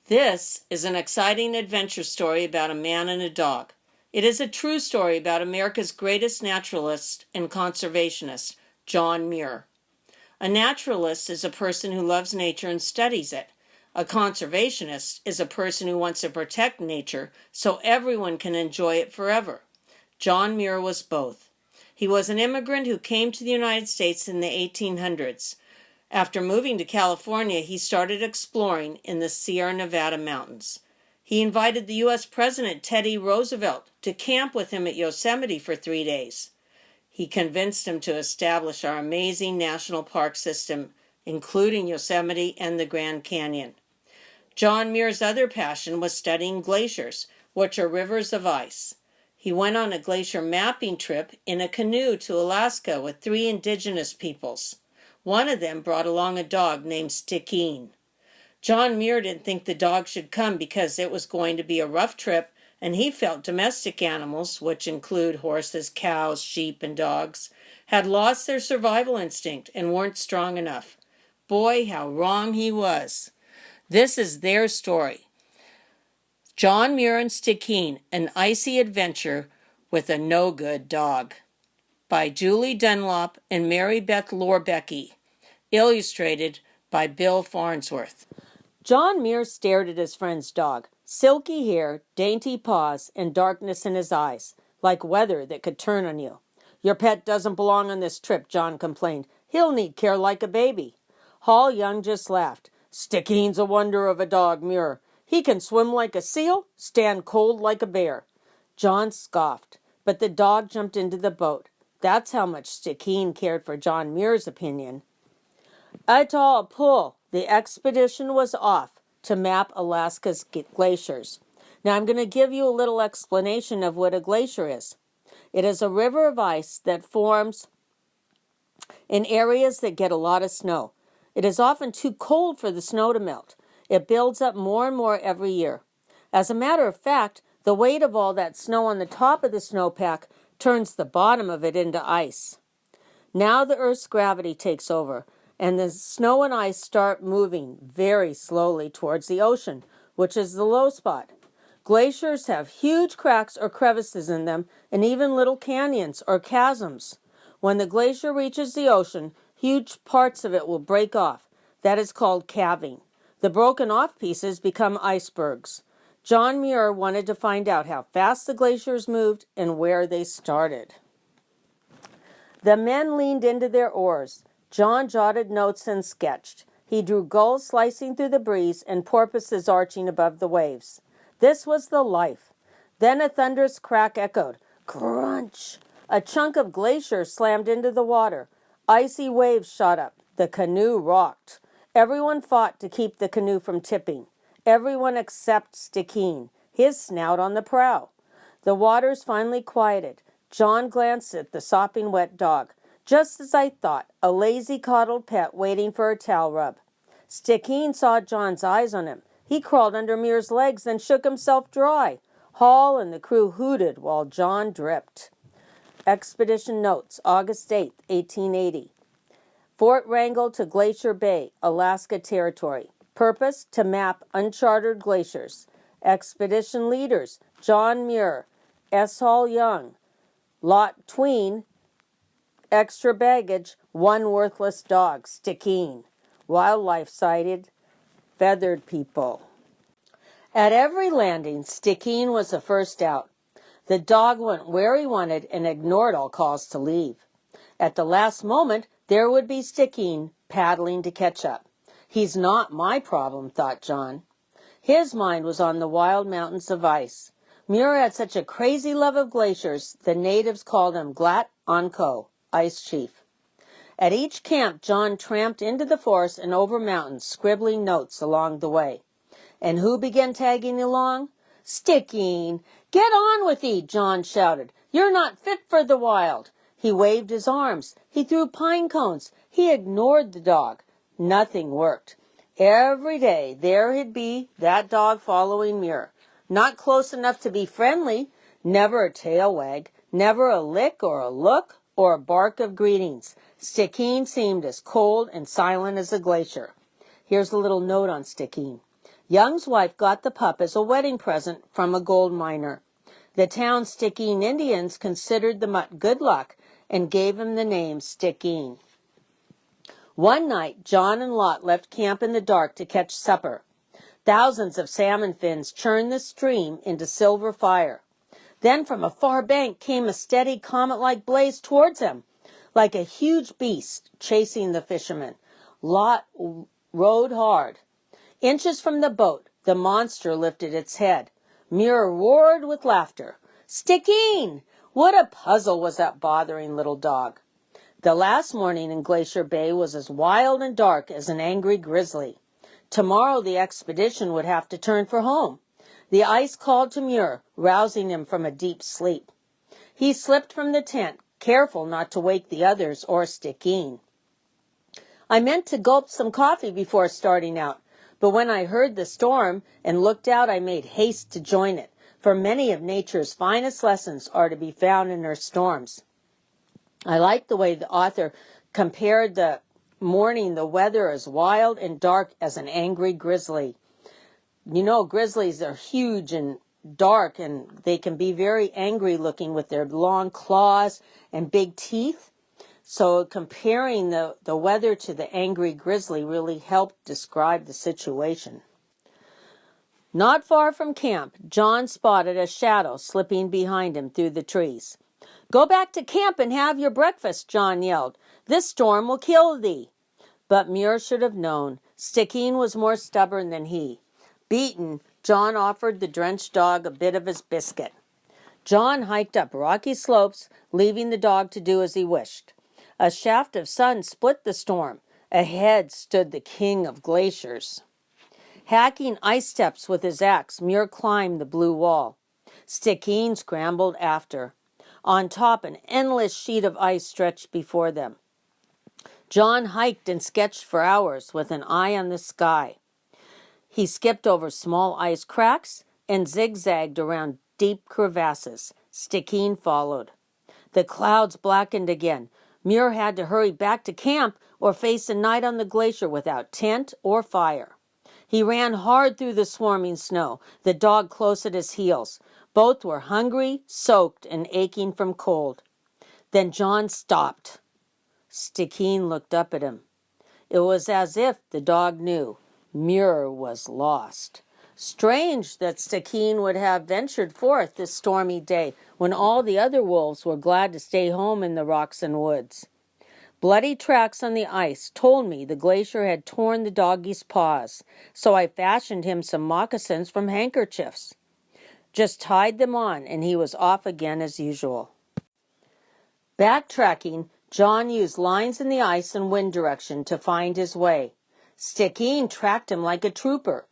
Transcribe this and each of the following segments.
This is an exciting adventure story about a man and a dog. It is a true story about America's greatest naturalist and conservationist, John Muir. A naturalist is a person who loves nature and studies it. A conservationist is a person who wants to protect nature so everyone can enjoy it forever. John Muir was both. He was an immigrant who came to the United States in the 1800s. After moving to California, he started exploring in the Sierra Nevada mountains. He invited the U.S. President Teddy Roosevelt to camp with him at Yosemite for 3 days. He convinced him to establish our amazing national park system, including Yosemite and the Grand Canyon. John Muir's other passion was studying glaciers, which are rivers of ice. He went on a glacier mapping trip in a canoe to Alaska with 3 indigenous peoples. One of them brought along a dog named Stickeen. John Muir didn't think the dog should come because it was going to be a rough trip, and he felt domestic animals, which include horses, cows, sheep, and dogs, had lost their survival instinct and weren't strong enough. Boy, how wrong he was. This is their story. John Muir and Stickeen, an icy adventure with a no-good dog. By Julie Dunlop and Mary Beth Lorbecki. Illustrated by Bill Farnsworth. John Muir stared at his friend's dog. Silky hair, dainty paws, and darkness in his eyes, like weather that could turn on you. "Your pet doesn't belong on this trip," John complained. "He'll need care like a baby." Hall Young just laughed. "Stickeen's a wonder of a dog, Muir. He can swim like a seal, stand cold like a bear." John scoffed, but the dog jumped into the boat. That's how much Stickeen cared for John Muir's opinion. At all pull, the expedition was off to map Alaska's glaciers. Now I'm going to give you a little explanation of what a glacier is. It is a river of ice that forms in areas that get a lot of snow. It is often too cold for the snow to melt. It builds up more and more every year. As a matter of fact, the weight of all that snow on the top of the snowpack turns the bottom of it into ice. Now the Earth's gravity takes over, and the snow and ice start moving very slowly towards the ocean, which is the low spot. Glaciers have huge cracks or crevices in them, and even little canyons or chasms. When the glacier reaches the ocean, huge parts of it will break off. That is called calving. The broken off pieces become icebergs. John Muir wanted to find out how fast the glaciers moved and where they started. The men leaned into their oars. John jotted notes and sketched. He drew gulls slicing through the breeze and porpoises arching above the waves. This was the life. Then a thunderous crack echoed. Crunch! A chunk of glacier slammed into the water. Icy waves shot up. The canoe rocked. Everyone fought to keep the canoe from tipping. Everyone except Stickeen, his snout on the prow. The waters finally quieted. John glanced at the sopping wet dog. Just as I thought, a lazy coddled pet waiting for a towel rub. Stickeen saw John's eyes on him. He crawled under Muir's legs and shook himself dry. Hall and the crew hooted while John dripped. Expedition Notes, August 8, 1880. Fort Wrangell to Glacier Bay, Alaska Territory. Purpose, to map uncharted glaciers. Expedition leaders, John Muir, S. Hall Young. Lot tween, extra baggage, one worthless dog, Stickeen. Wildlife sighted, feathered people. At every landing, Stickeen was the first out. The dog went where he wanted and ignored all calls to leave. At the last moment, there would be Stickeen paddling to catch up. He's not my problem, thought John. His mind was on the wild mountains of ice. Muir had such a crazy love of glaciers, the natives called him Glat Onco, Ice Chief. At each camp, John tramped into the forest and over mountains, scribbling notes along the way. And who began tagging along? Stickeen! Get on with thee, John shouted. You're not fit for the wild. He waved his arms. He threw pine cones. He ignored the dog. Nothing worked. Every day there he'd be, that dog following Muir. Not close enough to be friendly, never a tail wag, never a lick or a look or a bark of greetings. Stickeen seemed as cold and silent as a glacier. Here's a little note on Stickeen. Young's wife got the pup as a wedding present from a gold miner. The town Stickeen Indians considered the mutt good luck and gave him the name Stickeen. One night, John and Lot left camp in the dark to catch supper. Thousands of salmon fins churned the stream into silver fire. Then from a far bank came a steady comet-like blaze towards them, like a huge beast chasing the fishermen. Lot rowed hard. Inches from the boat, the monster lifted its head. Muir roared with laughter. "Stickeen! What a puzzle was that bothering little dog!" The last morning in Glacier Bay was as wild and dark as an angry grizzly. Tomorrow the expedition would have to turn for home. The ice called to Muir, rousing him from a deep sleep. He slipped from the tent, careful not to wake the others or Stickeen. I meant to gulp some coffee before starting out, but when I heard the storm and looked out, I made haste to join it, for many of nature's finest lessons are to be found in her storms. I like the way the author compared the morning the weather as wild and dark as an angry grizzly. You know, grizzlies are huge and dark, and they can be very angry looking with their long claws and big teeth. So comparing the weather to the angry grizzly really helped describe the situation. Not far from camp, John spotted a shadow slipping behind him through the trees. "Go back to camp and have your breakfast," John yelled. "This storm will kill thee." But Muir should have known. Stickeen was more stubborn than he. Beaten, John offered the drenched dog a bit of his biscuit. John hiked up rocky slopes, leaving the dog to do as he wished. A shaft of sun split the storm. Ahead stood the king of glaciers. Hacking ice steps with his axe, Muir climbed the blue wall. Stickeen scrambled after. On top, an endless sheet of ice stretched before them. John hiked and sketched for hours with an eye on the sky. He skipped over small ice cracks and zigzagged around deep crevasses. Stickeen followed. The clouds blackened again. Muir had to hurry back to camp or face a night on the glacier without tent or fire. He ran hard through the swarming snow, the dog close at his heels. Both were hungry, soaked, and aching from cold. Then John stopped. Stickeen looked up at him. It was as if the dog knew Muir was lost. Strange that Stickeen would have ventured forth this stormy day when all the other wolves were glad to stay home in the rocks and woods. Bloody tracks on the ice told me the glacier had torn the doggie's paws, so I fashioned him some moccasins from handkerchiefs. Just tied them on, and he was off again as usual. Backtracking, John used lines in the ice and wind direction to find his way. Stickeen tracked him like a trooper.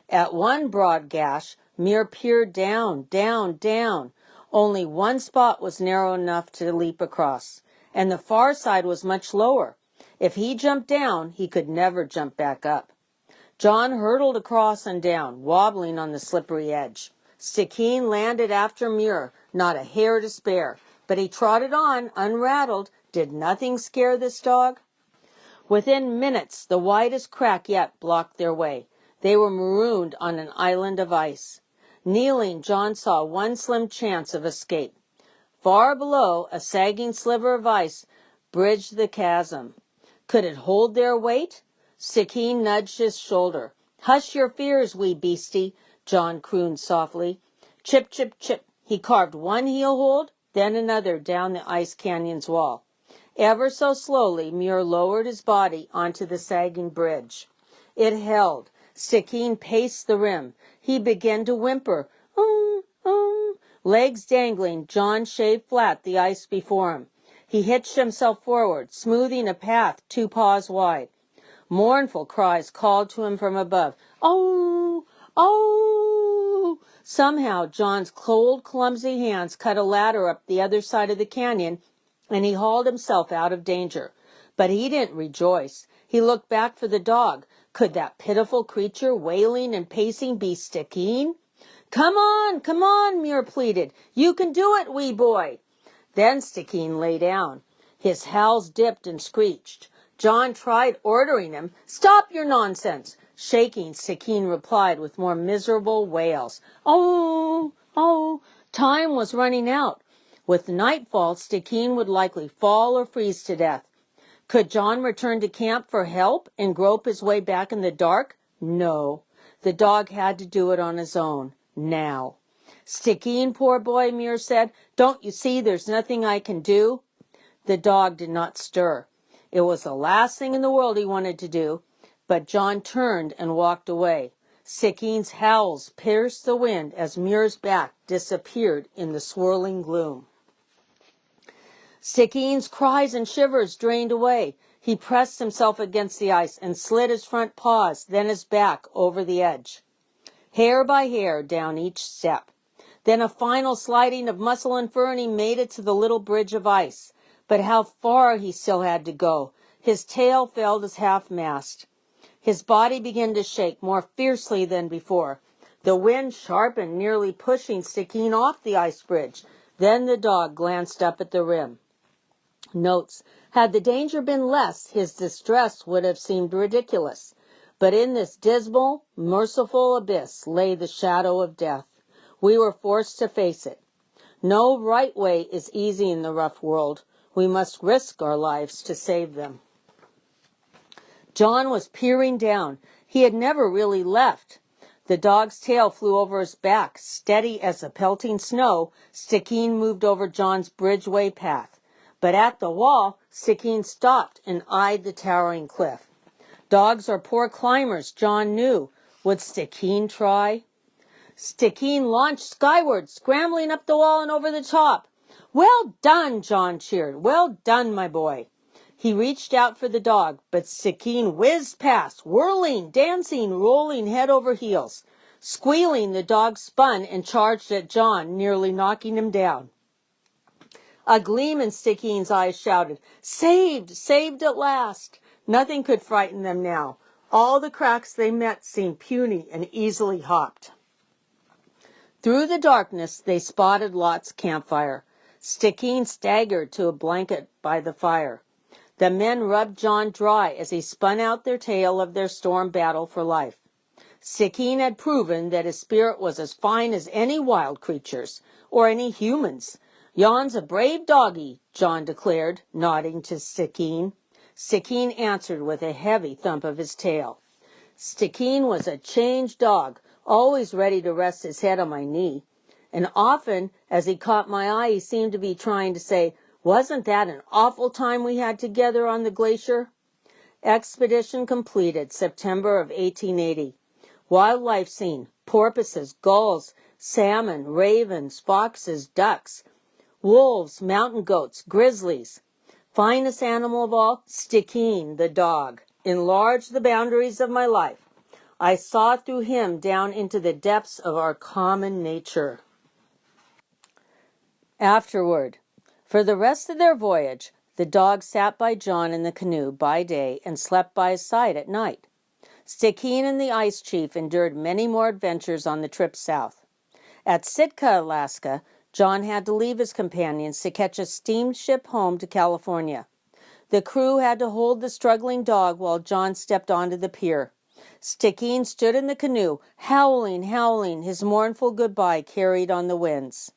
At one broad gash, Muir peered down, down, down. Only one spot was narrow enough to leap across, and the far side was much lower. If he jumped down, he could never jump back up. John hurtled across and down, wobbling on the slippery edge. Stickeen landed after Muir, not a hair to spare, but he trotted on, unrattled. Did nothing scare this dog? Within minutes, the widest crack yet blocked their way. They were marooned on an island of ice. Kneeling, John saw one slim chance of escape. Far below, a sagging sliver of ice bridged the chasm. Could it hold their weight? Stickeen nudged his shoulder. "Hush your fears, wee beastie," John crooned softly. Chip, chip, chip. He carved one heel hold, then another down the ice canyon's wall. Ever so slowly, Muir lowered his body onto the sagging bridge. It held. Stickeen paced the rim. He began to whimper. Legs dangling, John shaved flat the ice before him. He hitched himself forward, smoothing a path 2 paws wide. Mournful cries called to him from above. "Oh! Oh!" Somehow, John's cold, clumsy hands cut a ladder up the other side of the canyon, and he hauled himself out of danger. But he didn't rejoice. He looked back for the dog. Could that pitiful creature, wailing and pacing, be Stickeen? Come on, Muir pleaded. "You can do it, wee boy." Then Stickeen lay down. His howls dipped and screeched. John tried ordering him. "Stop your nonsense. Shaking, Stickeen replied with more miserable wails. Oh, oh, time was running out. With nightfall, Stickeen would likely fall or freeze to death. Could John return to camp for help and grope his way back in the dark? No. The dog had to do it on his own, now. Stickeen, poor boy, Muir said. Don't you see there's nothing I can do? The dog did not stir. It was the last thing in the world he wanted to do, but John turned and walked away. Stickeen's howls pierced the wind as Muir's back disappeared in the swirling gloom. Stickeen's cries and shivers drained away. He pressed himself against the ice and slid his front paws, then his back over the edge. Hair by hair down each step. Then a final sliding of muscle and fur, and he made it to the little bridge of ice. But how far he still had to go. His tail felled his half-mast. His body began to shake more fiercely than before. The wind sharpened, nearly pushing Stickeen off the ice bridge. Then the dog glanced up at the rim. Notes: had the danger been less, his distress would have seemed ridiculous. But in this dismal, merciful abyss lay the shadow of death. We were forced to face it. No right way is easy in the rough world. We must risk our lives to save them. John was peering down. He had never really left. The dog's tail flew over his back. Steady as the pelting snow, Stickeen moved over John's bridgeway path. But at the wall, Stickeen stopped and eyed the towering cliff. Dogs are poor climbers, John knew. Would Stickeen try? Stickeen launched skyward, scrambling up the wall and over the top. Well done, John cheered. Well done, my boy. He reached out for the dog, but Stickeen whizzed past, whirling, dancing, rolling head over heels. Squealing, the dog spun and charged at John, nearly knocking him down. A gleam in Stickeen's eyes shouted, Saved! Saved at last! Nothing could frighten them now. All the cracks they met seemed puny and easily hopped. Through the darkness, they spotted Lot's campfire. Stickeen staggered to a blanket by the fire. The men rubbed John dry as he spun out their tale of their storm battle for life. Stickeen had proven that his spirit was as fine as any wild creature's, or any human's. Yon's a brave doggy, John declared, nodding to Stickeen. Stickeen answered with a heavy thump of his tail. Stickeen was a changed dog, always ready to rest his head on my knee. And often, as he caught my eye, he seemed to be trying to say, Wasn't that an awful time we had together on the glacier? Expedition completed, September of 1880. Wildlife scene, porpoises, gulls, salmon, ravens, foxes, ducks, wolves, mountain goats, grizzlies. Finest animal of all, Stickeen, the dog, enlarged the boundaries of my life. I saw through him down into the depths of our common nature. Afterward, for the rest of their voyage, the dog sat by John in the canoe by day and slept by his side at night. Stickeen and the ice chief endured many more adventures on the trip south. At Sitka, Alaska, John had to leave his companions to catch a steamship home to California. The crew had to hold the struggling dog while John stepped onto the pier. Stickeen stood in the canoe, howling, his mournful goodbye carried on the winds.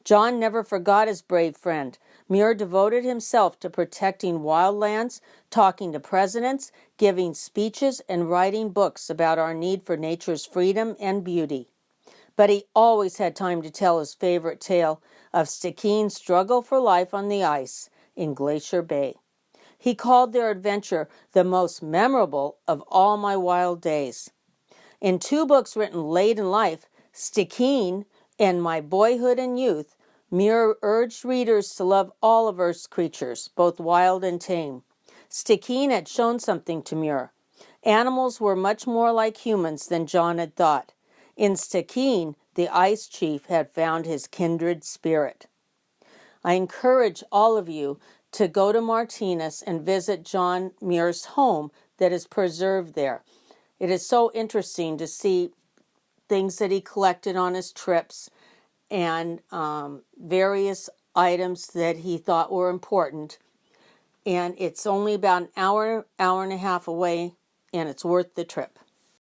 John never forgot his brave friend. Muir devoted himself to protecting wildlands, talking to presidents, giving speeches, and writing books about our need for nature's freedom and beauty. But he always had time to tell his favorite tale of Stickeen's struggle for life on the ice in Glacier Bay. He called their adventure the most memorable of all my wild days. In 2 books written late in life, Stickeen and My Boyhood and Youth, Muir urged readers to love all of Earth's creatures, both wild and tame. Stickeen had shown something to Muir. Animals were much more like humans than John had thought. In Stickeen, the ice chief had found his kindred spirit. I encourage all of you to go to Martinez and visit John Muir's home that is preserved there. It is so interesting to see things that he collected on his trips and various items that he thought were important. And it's only about an hour and a half away, and it's worth the trip.